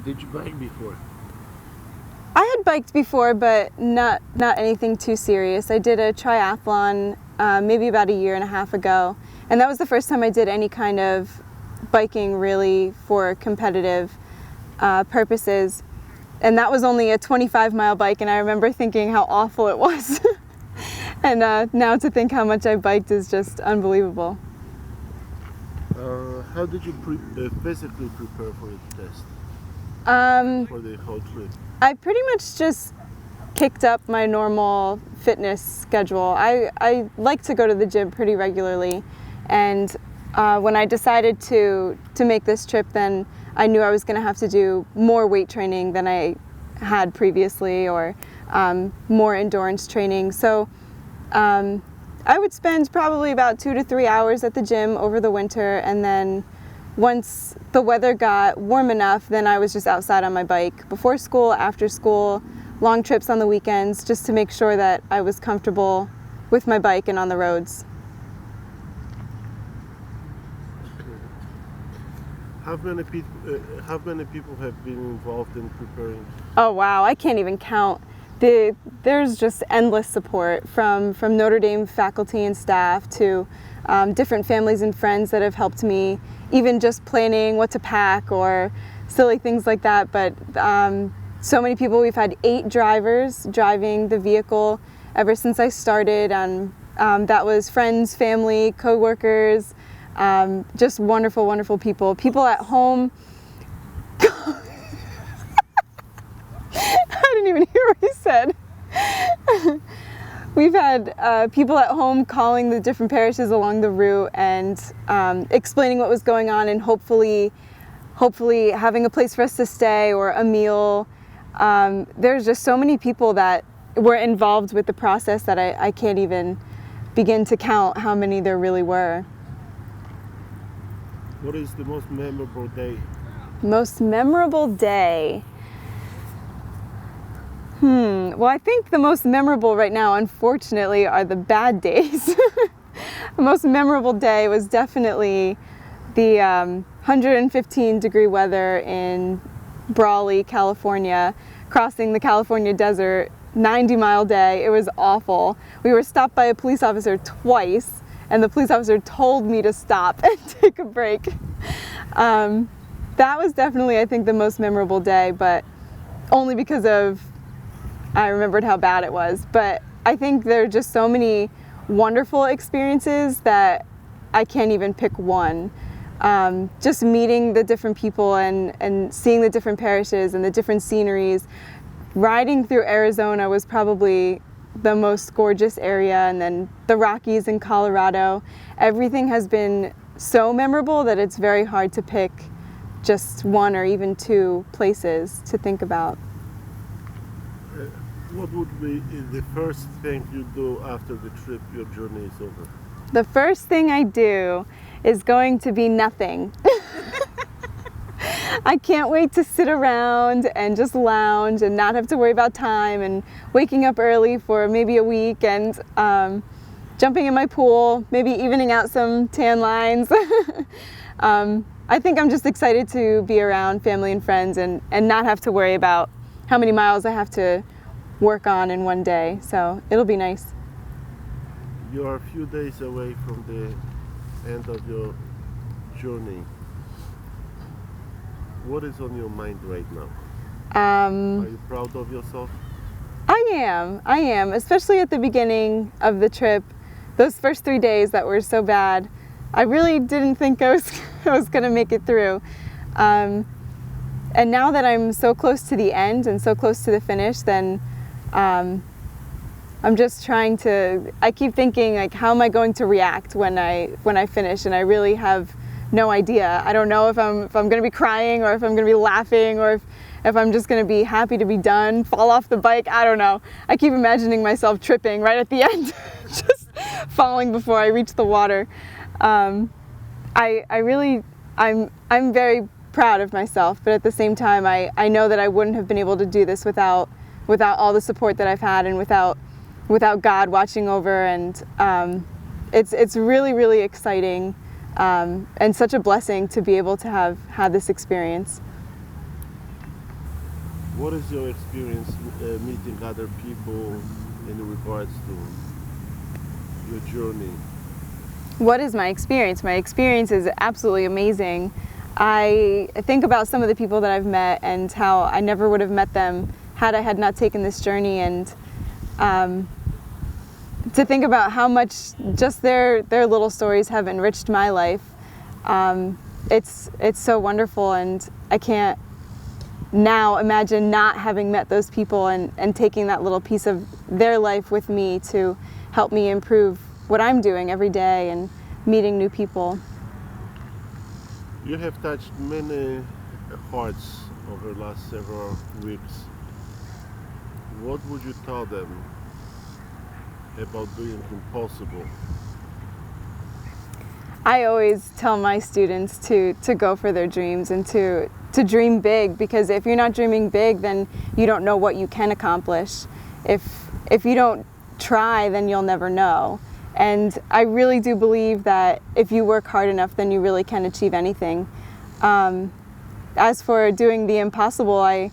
Did you bike before? I had biked before, but not anything too serious. I did a triathlon maybe about a year and a half ago, and that was the first time I did any kind of biking really for competitive purposes. And that was only a 25-mile bike, and I remember thinking how awful it was. And now to think how much I biked is just unbelievable. How did you physically prepare for the test? For the whole trip? I pretty much just kicked up my normal fitness schedule. I like to go to the gym pretty regularly, and when I decided to make this trip, then I knew I was going to have to do more weight training than I had previously, or more endurance training. So I would spend probably about 2 to 3 hours at the gym over the winter, and then once the weather got warm enough, then I was just outside on my bike before school, after school, long trips on the weekends, just to make sure that I was comfortable with my bike and on the roads. How many people have been involved in preparing? Oh wow, I can't even count. There's just endless support from Notre Dame faculty and staff to different families and friends that have helped me, even just planning what to pack or silly things like that. But so many people. We've had 8 drivers driving the vehicle ever since I started, and that was friends, family, co-workers, just wonderful, wonderful people. People at home. I didn't even hear what he said. We've had people at home calling the different parishes along the route and explaining what was going on, and hopefully having a place for us to stay or a meal. There's just so many people that were involved with the process that I can't even begin to count how many there really were. What is the most memorable day? Most memorable day? Well, I think the most memorable right now, unfortunately, are the bad days. The most memorable day was definitely the 115-degree weather in Brawley, California, crossing the California desert, 90-mile day. It was awful. We were stopped by a police officer twice, and the police officer told me to stop and take a break. That was definitely, I think, the most memorable day, but only because I remembered how bad it was. But I think there are just so many wonderful experiences that I can't even pick one. Just meeting the different people and seeing the different parishes and the different sceneries. Riding through Arizona was probably the most gorgeous area, and then the Rockies in Colorado. Everything has been so memorable that it's very hard to pick just one or even 2 places to think about. What would be the first thing you do after the trip, your journey is over? The first thing I do is going to be nothing. I can't wait to sit around and just lounge and not have to worry about time, and waking up early for maybe a week and jumping in my pool, maybe evening out some tan lines. I think I'm just excited to be around family and friends and not have to worry about how many miles I have to work on in one day, so it'll be nice. You are a few days away from the end of your journey. What is on your mind right now? Are you proud of yourself? I am, especially at the beginning of the trip. Those first 3 days that were so bad, I really didn't think I was going to make it through. And now that I'm so close to the end and so close to the finish, then I'm just trying to, I keep thinking, like, how am I going to react when I finish? And I really have no idea. I don't know if I'm going to be crying, or if I'm going to be laughing, or if I'm just going to be happy to be done, fall off the bike. I don't know. I keep imagining myself tripping right at the end, just falling before I reach the water. I'm very proud of myself, but at the same time, I know that I wouldn't have been able to do this without all the support that I've had, and without God watching over. And it's really, really exciting, and such a blessing to be able to have had this experience. What is your experience meeting other people in regards to your journey? What is my experience? My experience is absolutely amazing. I think about some of the people that I've met and how I never would have met them had I had not taken this journey, and to think about how much just their little stories have enriched my life. It's so wonderful, and I can't now imagine not having met those people and taking that little piece of their life with me to help me improve what I'm doing every day and meeting new people. You have touched many hearts over the last several weeks. What would you tell them about doing impossible? I always tell my students to go for their dreams and to dream big, because if you're not dreaming big, then you don't know what you can accomplish. If you don't try, then you'll never know. And I really do believe that if you work hard enough, then you really can achieve anything. As for doing the impossible, I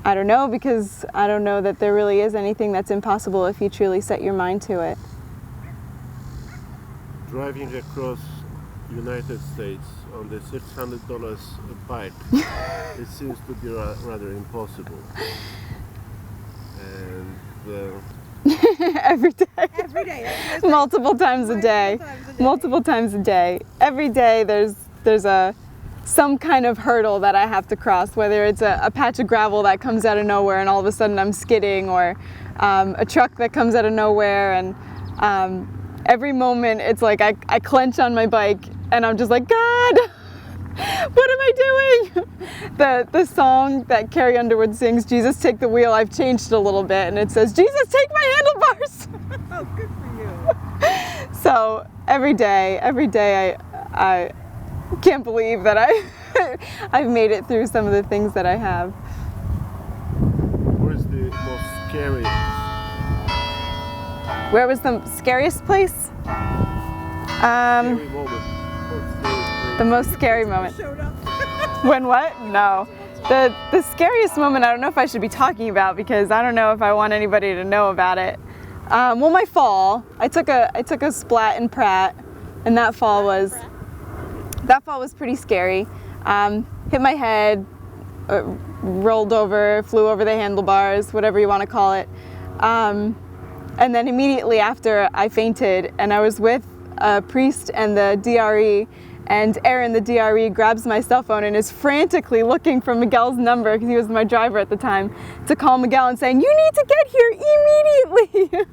don't know, because I don't know that there really is anything that's impossible if you truly set your mind to it. Driving across United States on the $600 bike, it seems to be rather impossible. And Every day. Every day. Multiple times a day. Multiple times a day. Every day there's some kind of hurdle that I have to cross, whether it's a patch of gravel that comes out of nowhere and all of a sudden I'm skidding, or a truck that comes out of nowhere, and every moment it's like I clench on my bike and I'm just like, God, what am I doing? The song that Carrie Underwood sings, Jesus Take the Wheel, I've changed it a little bit, and it says, Jesus Take my handlebars. Oh, good for you. So every day I can't believe that I've made it through some of the things that I have. where's the most scary? Where was the scariest place? Scary moment. The most scary moment. Showed up. When what? No. The scariest moment, I don't know if I should be talking about, because I don't know if I want anybody to know about it. Well, my fall. I took a splat in Pratt, and that fall was pretty scary. Hit my head, rolled over, flew over the handlebars, whatever you want to call it. And then immediately after, I fainted, and I was with a priest and the DRE, and Aaron, the DRE, grabs my cell phone and is frantically looking for Miguel's number, because he was my driver at the time, to call Miguel and saying, "You need to get here immediately."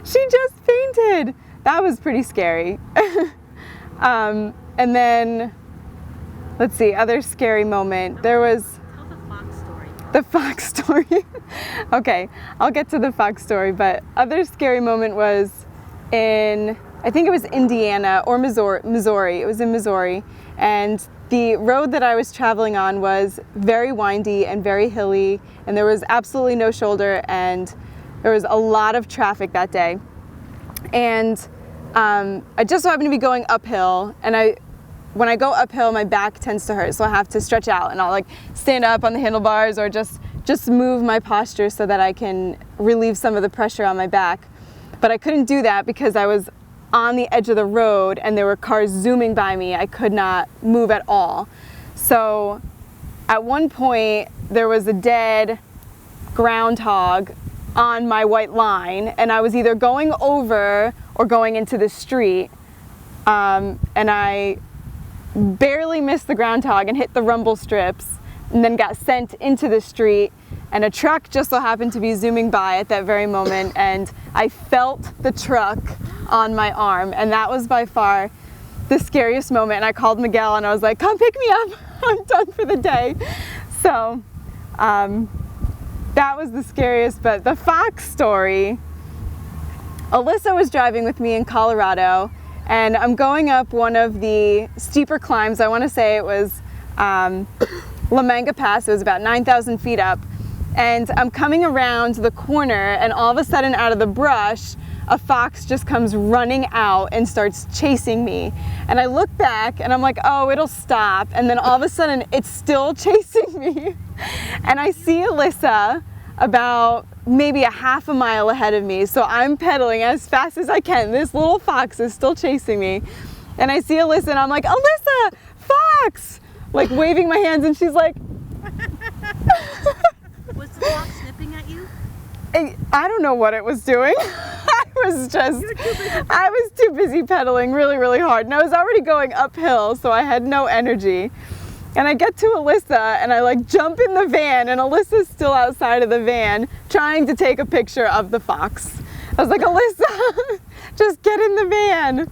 She just fainted. That was pretty scary. And then, let's see, other scary moment. There was Tell the fox story. the fox story. Okay, I'll get to the fox story, but other scary moment was in, I think it was Indiana or Missouri. It was in Missouri, and the road that I was traveling on was very windy and very hilly, and there was absolutely no shoulder, and there was a lot of traffic that day. And I just so happened to be going uphill, and when I go uphill, my back tends to hurt, so I have to stretch out, and I'll like stand up on the handlebars or just move my posture so that I can relieve some of the pressure on my back. But I couldn't do that because I was on the edge of the road and there were cars zooming by me. I could not move at all. So at one point there was a dead groundhog on my white line, and I was either going over or going into the street, and I barely missed the groundhog and hit the rumble strips, and then got sent into the street, and a truck just so happened to be zooming by at that very moment, and I felt the truck on my arm, and that was by far the scariest moment. And I called Miguel and I was like, "Come pick me up, I'm done for the day." So that was the scariest. But the fox story, Alyssa was driving with me in Colorado, and I'm going up one of the steeper climbs. I want to say it was La Manga Pass. It was about 9,000 feet up, and I'm coming around the corner, and all of a sudden out of the brush a fox just comes running out and starts chasing me. And I look back and I'm like, oh, it'll stop. And then all of a sudden it's still chasing me. And I see Alyssa about maybe a half a mile ahead of me. So I'm pedaling as fast as I can. This little fox is still chasing me. And I see Alyssa and I'm like, Alyssa, fox! Like waving my hands, and she's like, Was the fox snipping at you? I don't know what it was doing. I was too busy pedaling really, really hard. And I was already going uphill, so I had no energy. And I get to Alyssa and I like jump in the van, and Alyssa's still outside of the van trying to take a picture of the fox. I was like, Alyssa, just get in the van.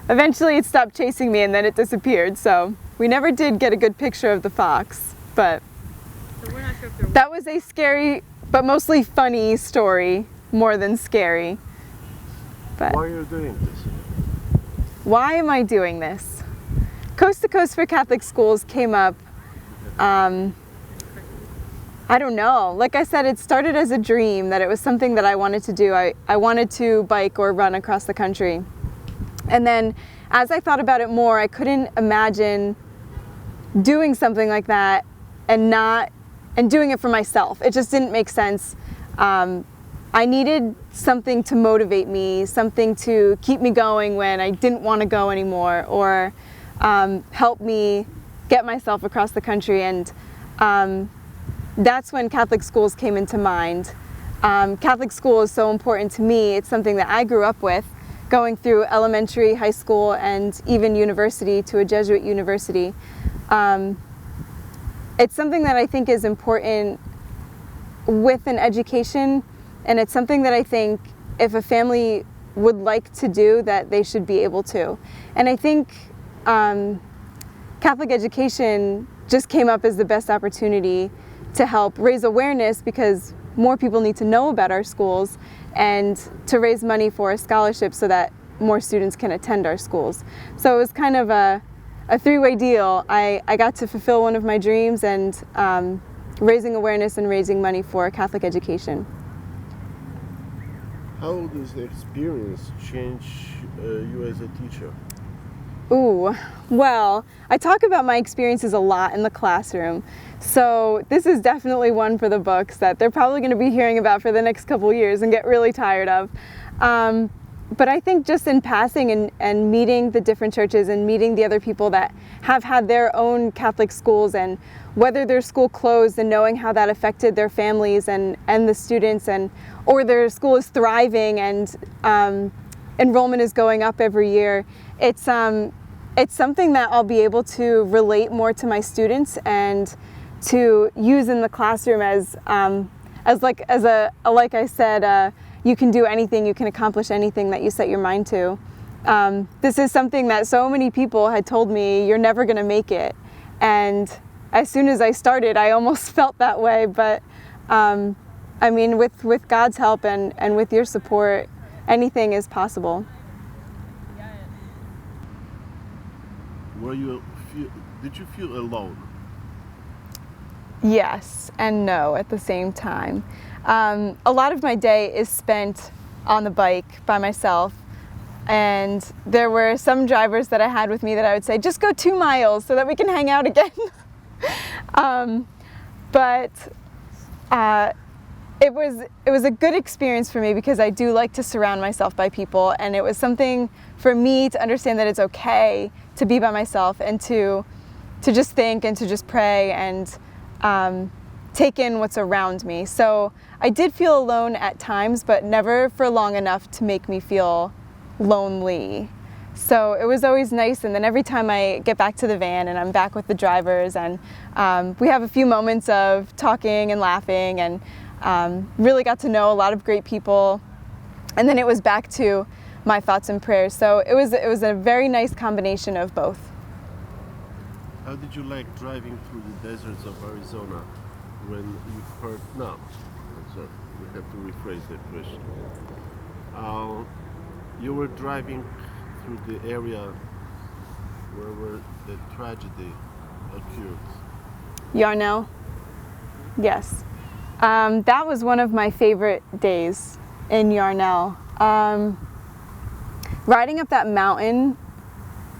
Eventually it stopped chasing me and then it disappeared. So we never did get a good picture of the fox, but So we're not sure if they're that was a scary but mostly funny story, more than scary. But Why are you doing this? why am I doing this? Coast to Coast for Catholic Schools came up, I don't know. Like I said, it started as a dream, that it was something that I wanted to do. I wanted to bike or run across the country. And then as I thought about it more, I couldn't imagine doing something like that and doing it for myself. It just didn't make sense. I needed something to motivate me, something to keep me going when I didn't want to go anymore, or help me get myself across the country. And that's when Catholic schools came into mind. Catholic school is so important to me. It's something that I grew up with, going through elementary, high school, and even university, to a Jesuit university. It's something that I think is important with an education, and it's something that I think if a family would like to do, that they should be able to. And I think Catholic education just came up as the best opportunity to help raise awareness, because more people need to know about our schools, and to raise money for a scholarship so that more students can attend our schools. So it was kind of a three-way deal. I got to fulfill one of my dreams, and raising awareness and raising money for Catholic education. How does the experience change you as a teacher? Ooh, well, I talk about my experiences a lot in the classroom. So this is definitely one for the books that they're probably going to be hearing about for the next couple years and get really tired of. But I think just in passing and meeting the different churches and meeting the other people that have had their own Catholic schools, and whether their school closed, and knowing how that affected their families and the students, or their school is thriving and enrollment is going up every year, it's something that I'll be able to relate more to my students and to use in the classroom as like I said, you can do anything, you can accomplish anything that you set your mind to. This is something that so many people had told me, you're never going to make it. And as soon as I started, I almost felt that way. But I mean, with God's help and with your support, anything is possible. Did you feel alone? Yes and no at the same time. A lot of my day is spent on the bike by myself, and there were some drivers that I had with me that I would say, just go 2 miles so that we can hang out again. But it was a good experience for me, because I do like to surround myself by people, and it was something for me to understand that it's okay to be by myself and to just think and to just pray and take in what's around me. So I did feel alone at times, but never for long enough to make me feel lonely. So it was always nice. And then every time I get back to the van and I'm back with the drivers, and we have a few moments of talking and laughing, and really got to know a lot of great people. And then it was back to my thoughts and prayers. So it was a very nice combination of both. How did you like driving through the deserts of Arizona when you heard? No, sorry, we have to rephrase that question. You were driving through the area where the tragedy occurred. Yarnell? Yes. That was one of my favorite days in Yarnell. Riding up that mountain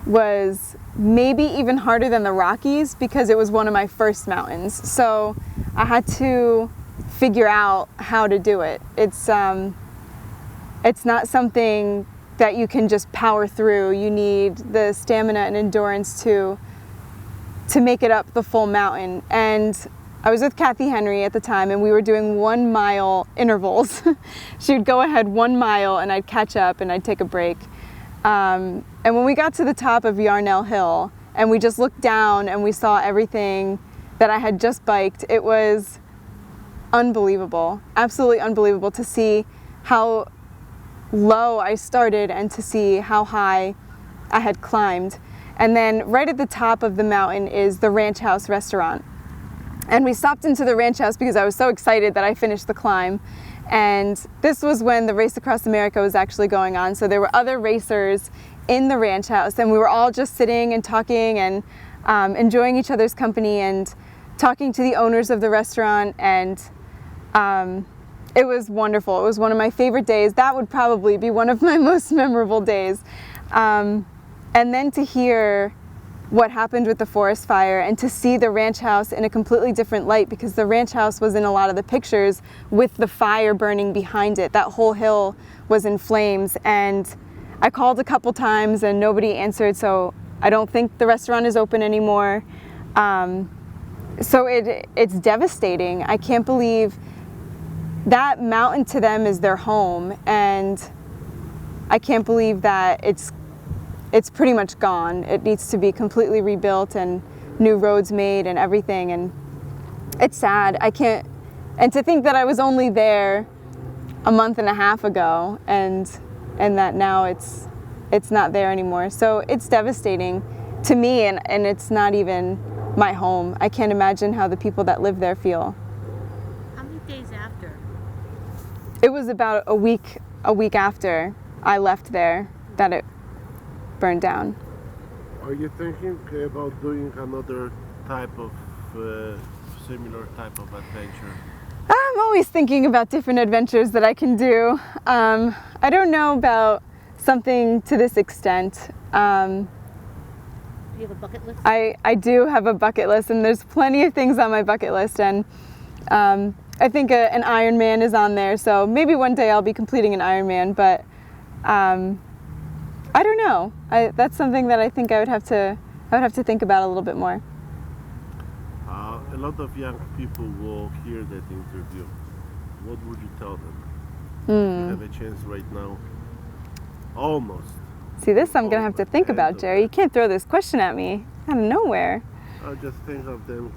was maybe even harder than the Rockies because it was one of my first mountains. So I had to figure out how to do it. It's not something that you can just power through. You need the stamina and endurance to make it up the full mountain. And I was with Kathy Henry at the time, and we were doing 1 mile intervals. She would go ahead 1 mile and I'd catch up and I'd take a break. And when we got to the top of Yarnell Hill and we just looked down and we saw everything that I had just biked, it was unbelievable, absolutely unbelievable to see how low I started and to see how high I had climbed. And then right at the top of the mountain is the Ranch House restaurant. And we stopped into the Ranch House because I was so excited that I finished the climb. And this was when the Race Across America was actually going on. So there were other racers in the Ranch House, and we were all just sitting and talking and enjoying each other's company and talking to the owners of the restaurant. And it was wonderful. It was one of my favorite days. That would probably be one of my most memorable days. And then to hear what happened with the forest fire and to see the ranch house in a completely different light, because the ranch house was in a lot of the pictures with the fire burning behind it. That whole hill was in flames, and I called a couple times and nobody answered, so I don't think the restaurant is open anymore. So it's devastating. I can't believe that mountain to them is their home, and I can't believe that it's pretty much gone. It needs to be completely rebuilt and new roads made and everything, and it's sad. And to think that I was only there a month and a half ago and that now it's not there anymore. So it's devastating to me, and it's not even my home. I can't imagine how the people that live there feel. How many days after? It was about a week after I left there that it burned down. Are you thinking about doing another type of similar type of adventure? I'm always thinking about different adventures that I can do. I don't know about something to this extent. Do you have a bucket list? I do have a bucket list, and there's plenty of things on my bucket list, and I think an Ironman is on there, so maybe one day I'll be completing an Ironman, but I don't know. That's something that I think I would have to think about a little bit more. A lot of young people will hear that interview. What would you tell them? You have a chance right now. Almost. See, this I'm going to have to think about, Jerry. You can't throw this question at me out of nowhere. I'll just think of them.